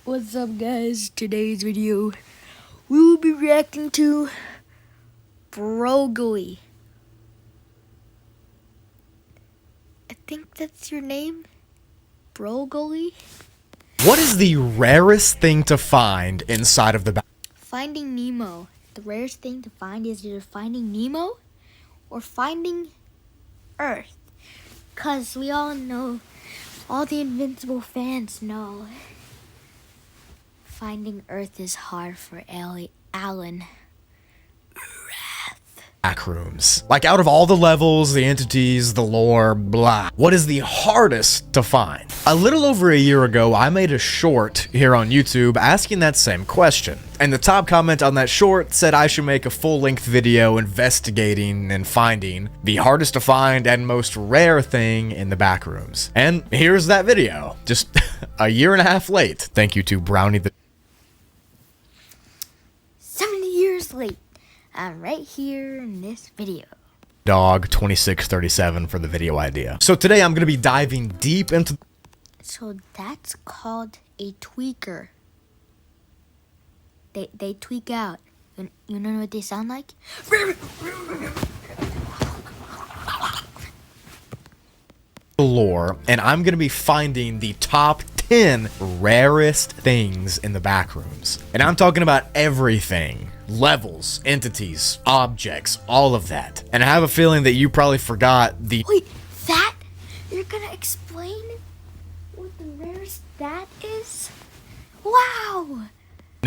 What's up, guys? Today's video, we will be reacting to Broogil. I think that's your name? Broogil? What is the rarest thing to find inside of the bag? Finding Nemo. The rarest thing to find is either finding Nemo or finding Earth. Because we all know, all the Invincible fans know, finding Earth is hard for Alan. Backrooms. Like, out of all the levels, the entities, the lore, blah, what is the hardest to find? A little over a year ago, I made a short here on YouTube asking that same question. And the top comment on that short said I should make a full-length video investigating and finding the hardest to find and most rare thing in the backrooms. And here's that video. Just a year and a half late. Thank you to Brownie the 70 years late. I'm right here in this video. Dog 2637 for the video idea. So today I'm going to be diving deep into... So that's called a tweaker. They tweak out. You know what they sound like? the lore, and I'm going to be finding the top 10 rarest things in the backrooms. And I'm talking about everything. Levels, entities, objects, all of that. And I have a feeling that you probably forgot the... Wait, that? You're gonna explain what the rarest that is? Wow!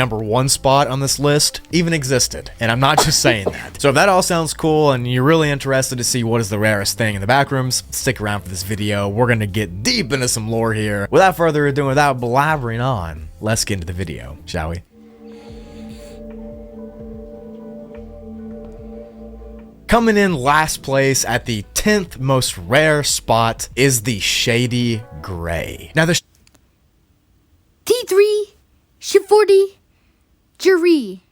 number one spot on this list even existed, and I'm not just saying that. So if that all sounds cool and you're really interested to see what is the rarest thing in the backrooms, stick around for this video. We're gonna get deep into some lore here. Without further ado, without blabbering on, let's get into the video, shall we? Coming in last place at the 10th most rare spot is the Shady Gray. Now the T3 Shifordi Jury.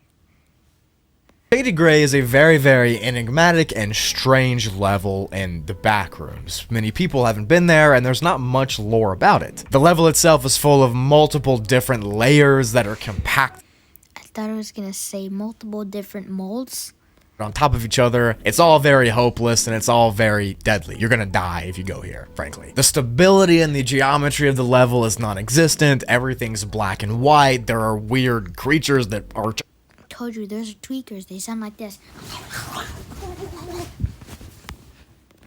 Shady Gray is a very, very enigmatic and strange level in the backrooms. Many people haven't been there, and there's not much lore about it. The level itself is full of multiple different layers that are compact. I thought I was gonna say multiple different molds On top of each other. It's all very hopeless and it's all very deadly. You're gonna die if you go here, frankly. The stability and the geometry of the level is non-existent. Everything's black and white. There are weird creatures that are... I told you, those are tweakers. They sound like this.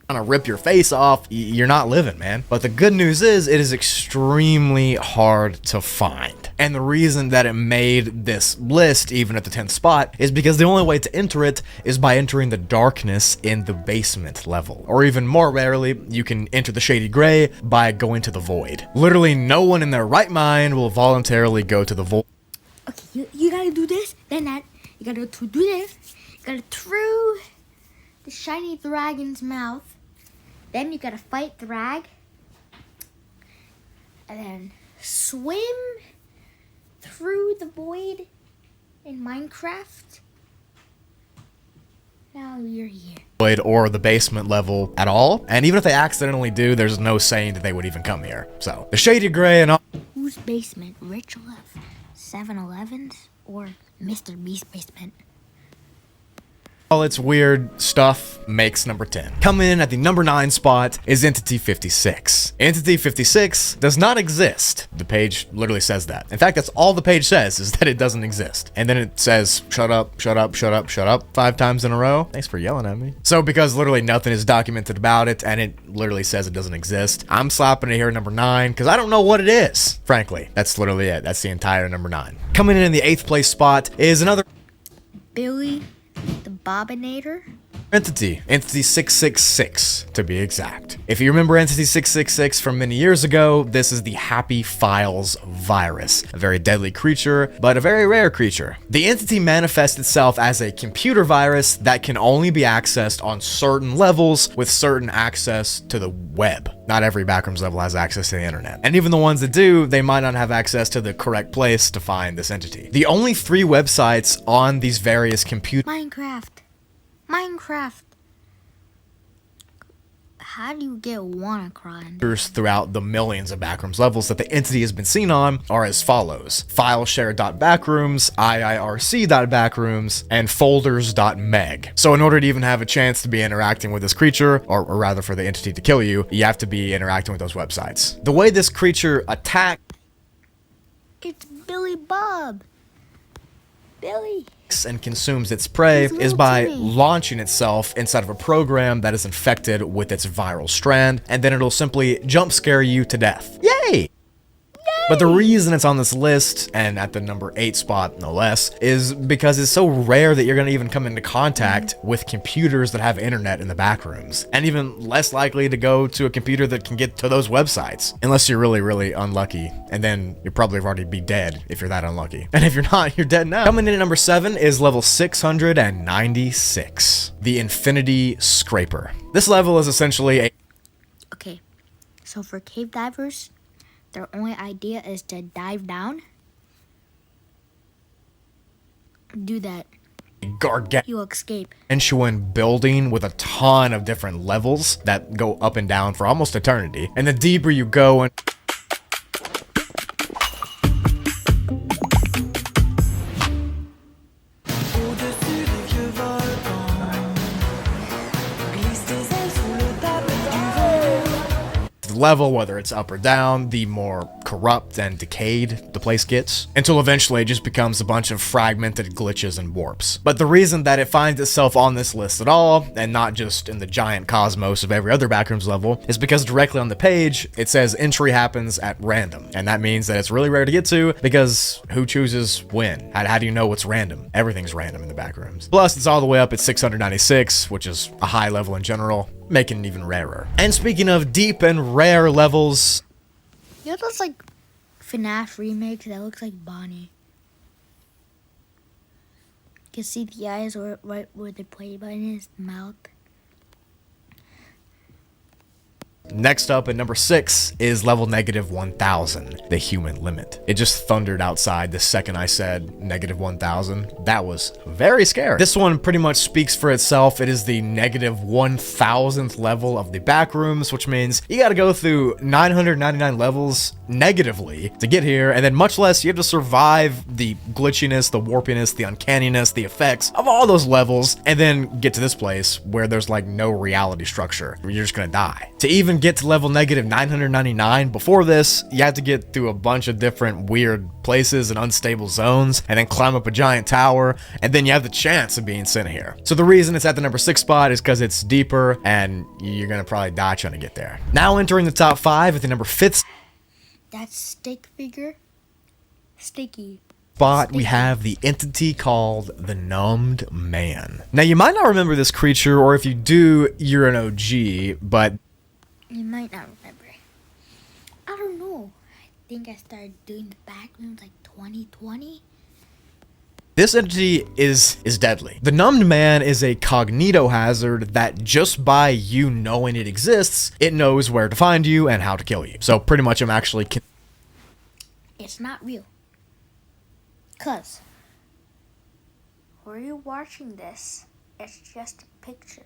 Trying to rip your face off. You're not living, man. But the good news is it is extremely hard to find. And the reason that it made this list even at the 10th spot is because the only way to enter it is by entering the darkness in the basement level. Or even more rarely, you can enter the Shady Gray by going to the void. Literally no one in their right mind will voluntarily go to the void. Okay, you gotta do this, then that. You gotta do this. You gotta through the shiny dragon's mouth. Then you gotta fight Thrag. And then swim through the void in Minecraft. Now you're here. Void or the basement level at all. And even if they accidentally do, there's no saying that they would even come here. So, the Shady Gray and all... Whose basement? Rich Love? 7-Eleven's? Or Mr. Beast's basement? All its weird stuff makes number 10. Coming in at the number 9 spot is Entity 56. Entity 56 does not exist. The page literally says that. In fact, that's all the page says, is that it doesn't exist. And then it says, shut up, shut up, shut up, shut up, 5 times in a row. Thanks for yelling at me. So because literally nothing is documented about it, and it literally says it doesn't exist, I'm slapping it here at number 9, because I don't know what it is, frankly. That's literally it. That's the entire number 9. Coming in the 8th place spot is another... Billy the Bobinator? Entity 666 to be exact. If you remember Entity 666 from many years ago, this is the Happy Files virus, a very deadly creature, but a very rare creature. The entity manifests itself as a computer virus that can only be accessed on certain levels with certain access to the web. Not every backrooms level has access to the internet. And even the ones that do, they might not have access to the correct place to find this entity. The only 3 websites on these various computers... Minecraft. How do you get WannaCry? Throughout the millions of backrooms levels that the entity has been seen on are as follows: fileshare.backrooms, iirc.backrooms, and folders.meg. So in order to even have a chance to be interacting with this creature, or rather for the entity to kill you, you have to be interacting with those websites. The way this creature attacks It's Billy Bob. Billy. and consumes its prey He's is little by Timmy. launching itself inside of a program that is infected with its viral strand, and then it'll simply jump scare you to death. Yay! But the reason it's on this list, and at the number 8 spot no less, is because it's so rare that you're going to even come into contact with computers that have internet in the backrooms, and even less likely to go to a computer that can get to those websites, unless you're really, really unlucky, and then you'll probably already be dead if you're that unlucky. And if you're not, you're dead now. Coming in at number 7 is level 696, the Infinity Scraper. This level is essentially a Okay, so for cave divers, their only idea is to dive down. Do that. gargantuan You'll escape. building with a ton of different levels that go up and down for almost eternity. And the deeper you go, and the level, whether it's up or down, the more corrupt and decayed the place gets, until eventually it just becomes a bunch of fragmented glitches and warps. But the reason that it finds itself on this list at all, and not just in the giant cosmos of every other backrooms level, is because directly on the page, it says entry happens at random. And that means that it's really rare to get to, because who chooses when? How do you know what's random? Everything's random in the backrooms. Plus, it's all the way up at 696, which is a high level in general, making it even rarer. And speaking of deep and rare levels, You know those like FNAF remakes that looks like Bonnie? You can see the eyes right where the play button is, the mouth. next up at number 6 is level -1000, the human limit. It just thundered outside the second I said -1000. That was very scary. This one pretty much speaks for itself. It is the -1000th level of the backrooms, which means you gotta go through 999 levels negatively to get here, and then much less you have to survive the glitchiness, the warpiness, the uncanniness, the effects of all those levels, and then get to this place where there's like no reality structure. You're just gonna die. To even get to level -999 before this, you have to get through a bunch of different weird places and unstable zones, and then climb up a giant tower, and then you have the chance of being sent here. So the reason it's at the number 6 spot is because it's deeper, and you're gonna probably die trying to get there. Now entering the top 5 at the number 5th That stick figure, sticky. spot, we have the entity called the Numbed Man. Now, you might not remember this creature, or if you do, you're an OG, but You might not remember. I don't know. I think I started doing the backrooms like 2020. this entity is deadly. The Numbed Man is a cognito hazard that just by you knowing it exists, it knows where to find you and how to kill you. So pretty much I'm actually It's not real. Cause where you're watching this, it's just a picture.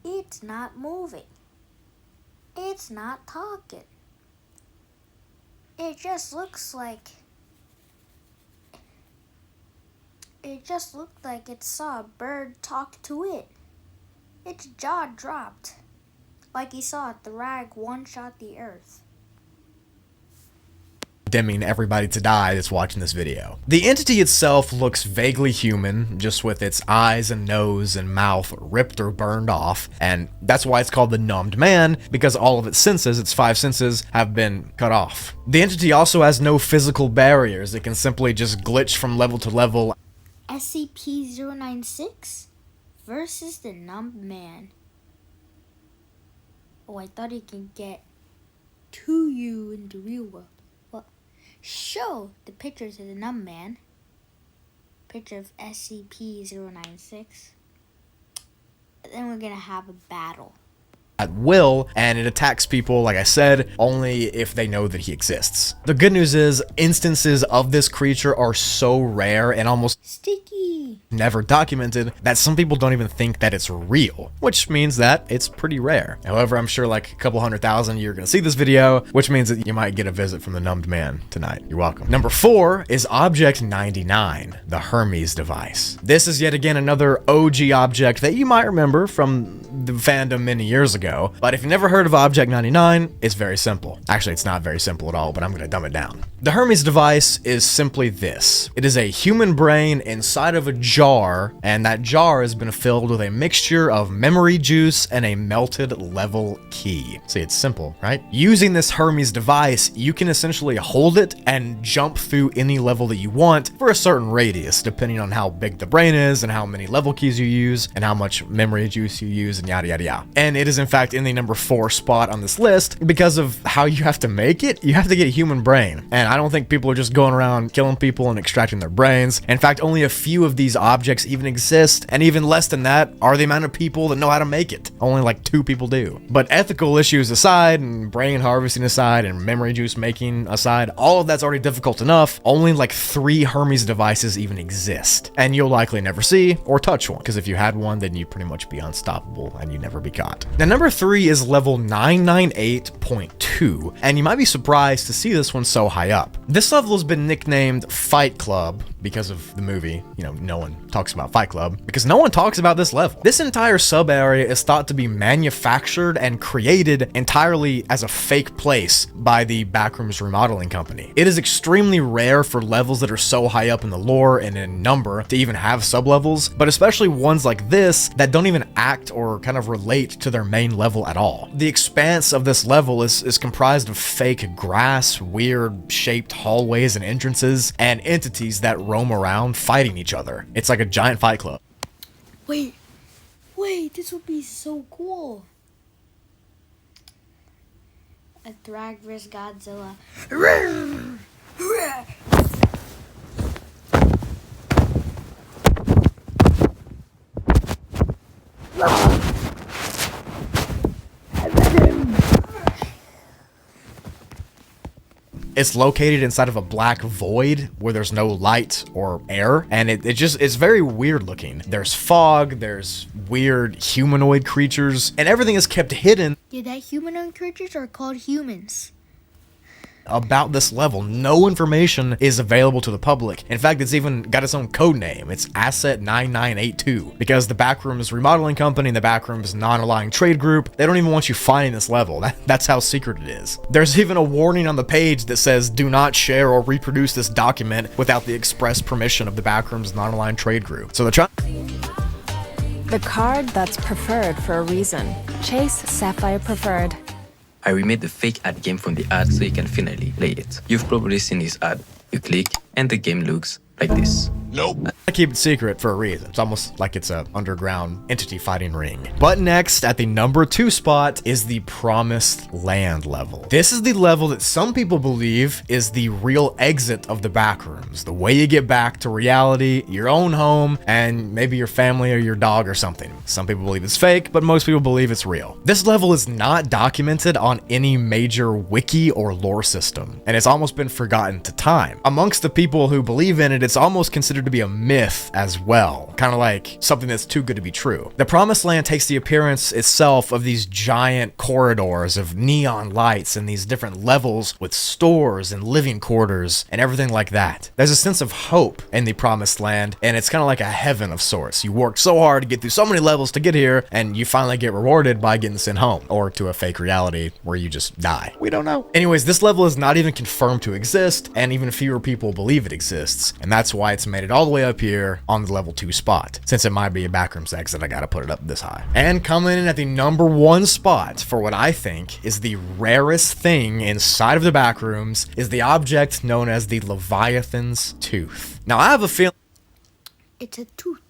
It's not moving. It's not talking. It just looks like it saw a bird talk to it. Its jaw dropped. Like he saw the rag one-shot the earth. condemning everybody to die that's watching this video. The entity itself looks vaguely human, just with its eyes and nose and mouth ripped or burned off, and that's why it's called the Numbed Man, because all of its senses, its 5 senses, have been cut off. The entity also has no physical barriers. It can simply just glitch from level to level. SCP-096 versus the Numbed Man. Oh, I thought he can get to you in the real world. Well, show the pictures of the Numbed Man. Picture of SCP-096. And then we're gonna have a battle. At will, and it attacks people, like I said, only if they know that he exists. The good news is, instances of this creature are so rare and almost Sticky! never documented that some people don't even think that it's real, which means that it's pretty rare. However, I'm sure like a couple 100,000 you're gonna see this video, which means that you might get a visit from the numbed man tonight. You're welcome. Number 4 is Object 99, the Hermes device. This is yet again another OG object that you might remember from the fandom many years ago, but if you've never heard of Object 99, it's very simple. Actually, it's not very simple at all, but I'm gonna dumb it down. The Hermes device is simply this. It is a human brain inside of a jar, and that jar has been filled with a mixture of memory juice and a melted level key. See, it's simple, right? Using this Hermes device, you can essentially hold it and jump through any level that you want for a certain radius, depending on how big the brain is and how many level keys you use and how much memory juice you use and yada yada yada. And it is in fact in the number 4 spot on this list because of how you have to make it. You have to get a human brain, and I don't think people are just going around killing people and extracting their brains. In fact, only a few of these objects even exist, and even less than that are the amount of people that know how to make it. Only like 2 people do. But ethical issues aside, and brain harvesting aside, and memory juice making aside, all of that's already difficult enough. Only like 3 Hermes devices even exist, and you'll likely never see or touch one, because if you had one, then you'd pretty much be unstoppable and you'd never be caught. Now, number 3 is level 998.2, and you might be surprised to see this one so high up. This level has been nicknamed Fight Club because of the movie. You know, no one talks about Fight Club because no one talks about this level. This entire sub area is thought to be manufactured and created entirely as a fake place by the Backrooms Remodeling Company. It is extremely rare for levels that are so high up in the lore and in number to even have sub-levels, but especially ones like this that don't even act or kind of relate to their main level at all. The expanse of this level is comprised of fake grass, weird shaped hallways and entrances, and entities that roam around fighting each other. It's like a giant fight club. Wait, this would be so cool. A Thrag vs. Godzilla. It's located inside of a black void where there's no light or air, and it's very weird looking. There's fog, there's weird humanoid creatures, and everything is kept hidden. Yeah, that humanoid creatures are called humans. About this level, no information is available to the public. In fact, it's even got its own code name. It's Asset 9982 because the Backrooms Remodeling Company and the Backrooms Non-Aligned Trade Group, they don't even want you finding this level. That's how secret it is. There's even a warning on the page that says, do not share or reproduce this document without the express permission of the Backrooms Non-Aligned Trade Group. So they're trying. The card that's preferred for a reason. Chase Sapphire Preferred. I remade the fake ad game from the ad so you can finally play it. You've probably seen this ad. You click and the game looks like this. Nope. I keep it secret for a reason. It's almost like it's a underground entity fighting ring. But next, at the number 2 spot, is the Promised Land level. This is the level that some people believe is the real exit of the Backrooms. The way you get back to reality, your own home, and maybe your family or your dog or something. Some people believe it's fake, but most people believe it's real. This level is not documented on any major wiki or lore system, and it's almost been forgotten to time. Amongst the people who believe in it, it's almost considered to be a myth as well, kind of like something that's too good to be true. The Promised Land takes the appearance itself of these giant corridors of neon lights and these different levels with stores and living quarters and everything like that. There's a sense of hope in the Promised Land, and it's kind of like a heaven of sorts. You worked so hard to get through so many levels to get here, and you finally get rewarded by getting sent home, or to a fake reality where you just die. We don't know. Anyways, this level is not even confirmed to exist, and even fewer people believe it exists, and that's why it's made it all the way up here on the level 2 spot. Since it might be a Backrooms exit, I gotta put it up this high. And coming in at the number 1 spot for what I think is the rarest thing inside of the Backrooms is the object known as the Leviathan's Tooth. Now, I have a feeling It's a tooth.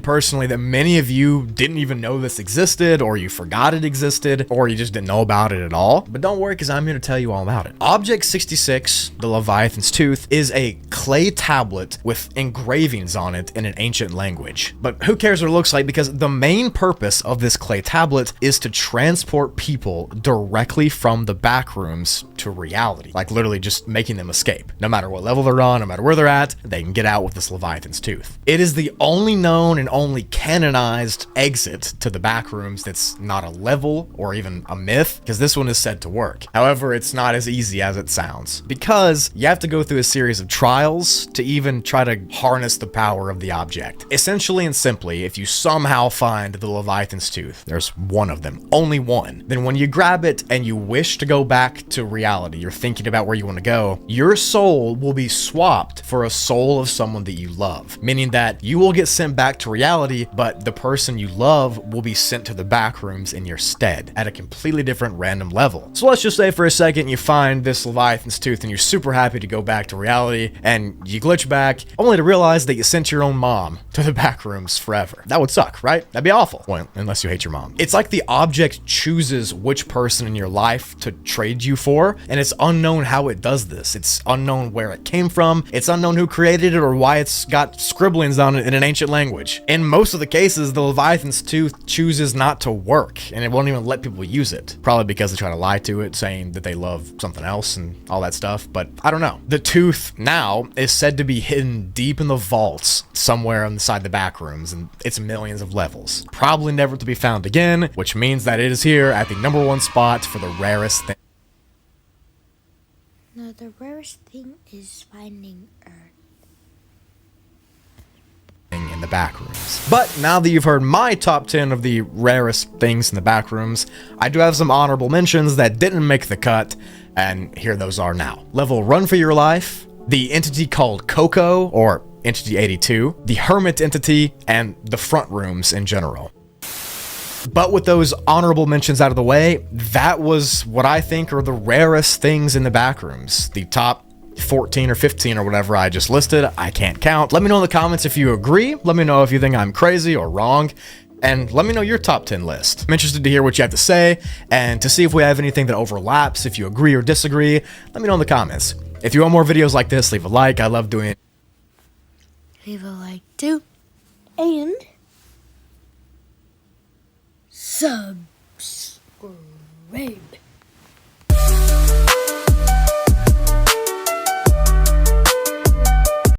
Personally that many of you didn't even know this existed, or you forgot it existed, or you just didn't know about it at all. But don't worry, because I'm here to tell you all about it. Object 66, the Leviathan's Tooth, is a clay tablet with engravings on it in an ancient language. But who cares what it looks like, because the main purpose of this clay tablet is to transport people directly from the Backrooms to reality, like literally just making them escape. No matter what level they're on, no matter where they're at, they can get out with this Leviathan's tooth. It is the only known and only canonized exit to the backrooms that's not a level or even a myth, because this one is said to work. However, it's not as easy as it sounds, because you have to go through a series of trials to even try to harness the power of the object. Essentially and simply, if you somehow find the Leviathan's tooth, there's one of them, only one, then when you grab it and you wish to go back to reality, you're thinking about where you want to go, your soul will be swapped for a soul of someone that you love, meaning that you will get sent back to reality, but the person you love will be sent to the backrooms in your stead at a completely different random level. So let's just say for a second you find this Leviathan's tooth and you're super happy to go back to reality, and you glitch back only to realize that you sent your own mom to the backrooms forever. That would suck, right? That'd be awful. Well, unless you hate your mom. It's like the object chooses which person in your life to trade you for, and it's unknown how it does this. It's unknown where it came from. It's unknown who created it or why it's got scribblings on it in an ancient language. In most of the cases, the Leviathan's tooth chooses not to work, and it won't even let people use it. Probably because they try to lie to it, saying that they love something else and all that stuff, but I don't know. The tooth now is said to be hidden deep in the vaults somewhere inside the backrooms, and it's millions of levels. Probably never to be found again, which means that it is here at the #1 spot for the rarest thing. No, the rarest thing is finding Earth. In the backrooms. But now that you've heard my top 10 of the rarest things in the backrooms, I do have some honorable mentions that didn't make the cut, and here those are now. Level Run for Your Life, the entity called Coco, or Entity 82, the Hermit entity, and the front rooms in general. But with those honorable mentions out of the way, that was what I think are the rarest things in the backrooms. The top 14 or 15 or whatever I just listed, I can't count. Let me know in the comments if you agree. Let me know if you think I'm crazy or wrong. And let me know your top 10 list. I'm interested to hear what you have to say and to see if we have anything that overlaps. If you agree or disagree, let me know in the comments. If you want more videos like this, leave a like. I love doing it. Leave a like too. And subscribe.